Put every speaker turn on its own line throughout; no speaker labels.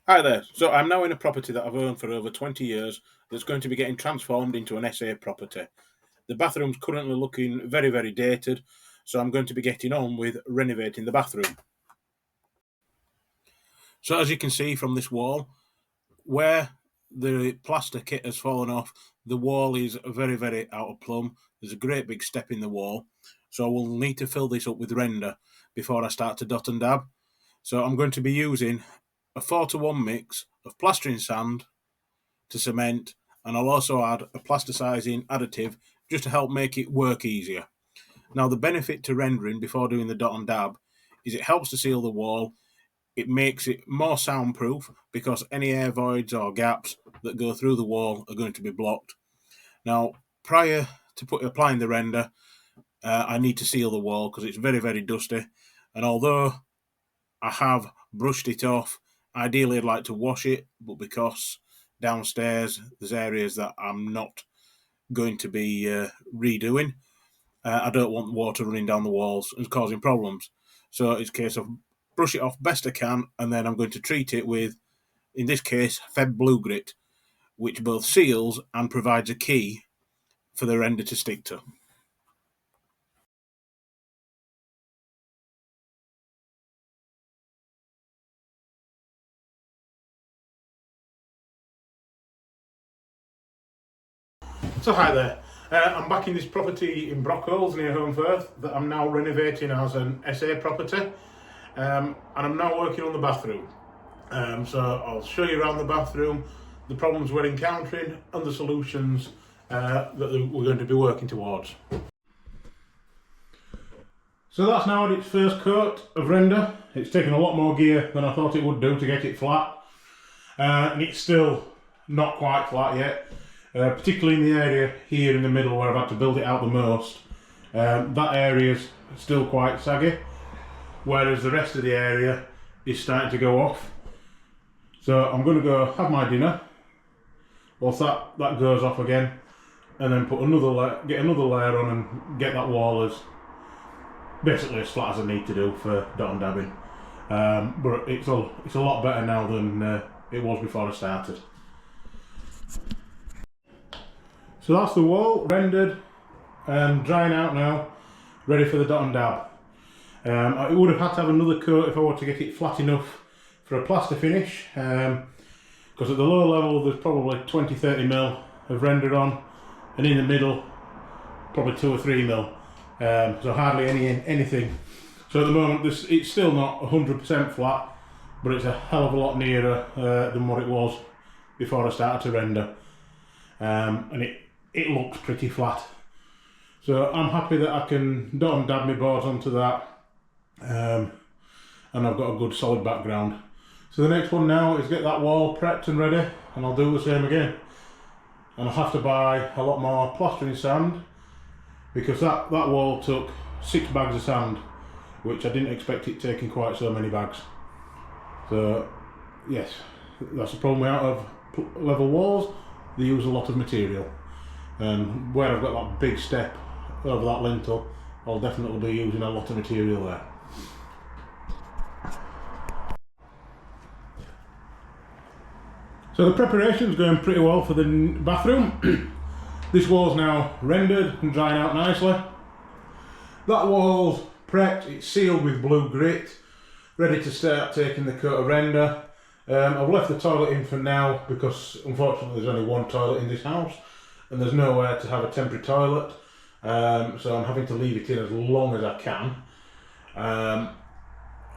Hi there. So I'm now in a property that I've owned for over 20 years that's going to be getting transformed into an SA property. The bathroom's currently looking very, very dated, so I'm going to be getting on with renovating the bathroom. So as you can see from this wall, where the plaster kit has fallen off, the wall is very, very out of plumb. There's a great big step in the wall, so I will need to fill this up with render before I start to dot and dab. So I'm going to be using a 4:1 mix of plastering sand to cement, and I'll also add a plasticizing additive just to help make it work easier. Now, the benefit to rendering before doing the dot and dab is it helps to seal the wall. It makes it more soundproof because any air voids or gaps that go through the wall are going to be blocked. Now, prior to applying the render, I need to seal the wall because it's very, very dusty. And although I have brushed it off, ideally I'd like to wash it, but because downstairs there's areas that I'm not going to be redoing, I don't want water running down the walls and causing problems. So it's a case of brush it off best I can, and then I'm going to treat it with, in this case, Feb Blue Grit, which both seals and provides a key for the render to stick to. So hi there. I'm back in this property in Brockholes near Home Firth that I'm now renovating as an SA property, and I'm now working on the bathroom. So I'll show you around the bathroom, the problems we're encountering and the solutions that we're going to be working towards. So that's now had its first coat of render. It's taken a lot more gear than I thought it would do to get it flat, and it's still not quite flat yet. Particularly in the area here in the middle where I've had to build it out the most, that area is still quite saggy, whereas the rest of the area is starting to go off. So I'm going to go have my dinner whilst that goes off again, and then put get another layer on and get that wall as basically as flat as I need to do for dot and dabbing. But it's a lot better now than it was before I started. So that's the wall rendered and drying out now, ready for the dot and dab. I would have had to have another coat if I were to get it flat enough for a plaster finish, because at the lower level there's probably 20-30 mil of rendered on, and in the middle probably 2 or 3 mil, so hardly anything. So at the moment it's still not 100% flat, but it's a hell of a lot nearer than what it was before I started to render, and it looks pretty flat. So I'm happy that I can dot and dab my boards onto that, and I've got a good solid background. So the next one now is get that wall prepped and ready, and I'll do the same again. And I'll have to buy a lot more plastering sand, because that wall took 6 bags of sand, which I didn't expect it taking quite so many bags. So yes, that's the problem with out of level walls, they use a lot of material. And where I've got that big step over that lintel, I'll definitely be using a lot of material there. So the preparation's going pretty well for the bathroom. This wall's now rendered and drying out nicely. That wall's prepped, it's sealed with blue grit, ready to start taking the coat of render. I've left the toilet in for now because unfortunately there's only one toilet in this house and there's nowhere to have a temporary toilet, so I'm having to leave it in as long as I can.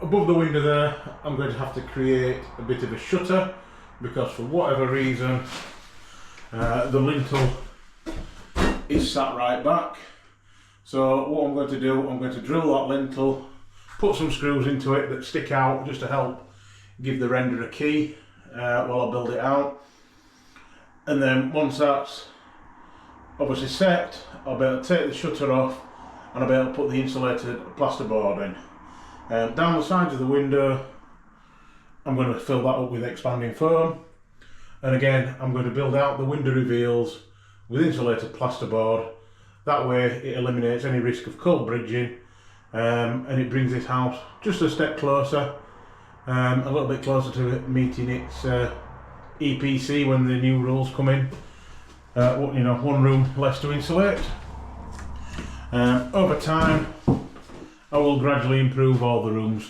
Above the window there I'm going to have to create a bit of a shutter, because for whatever reason the lintel is sat right back. So what I'm going to do, I'm going to drill that lintel, put some screws into it that stick out just to help give the render a key while I build it out. And then once that's obviously set, I'll be able to take the shutter off and I'll be able to put the insulated plasterboard in. Down the sides of the window I'm going to fill that up with expanding foam, and again I'm going to build out the window reveals with insulated plasterboard. That way it eliminates any risk of cold bridging, and it brings this house just a step closer a little bit closer to meeting its EPC when the new rules come in. You know, one room less to insulate. Over time, I will gradually improve all the rooms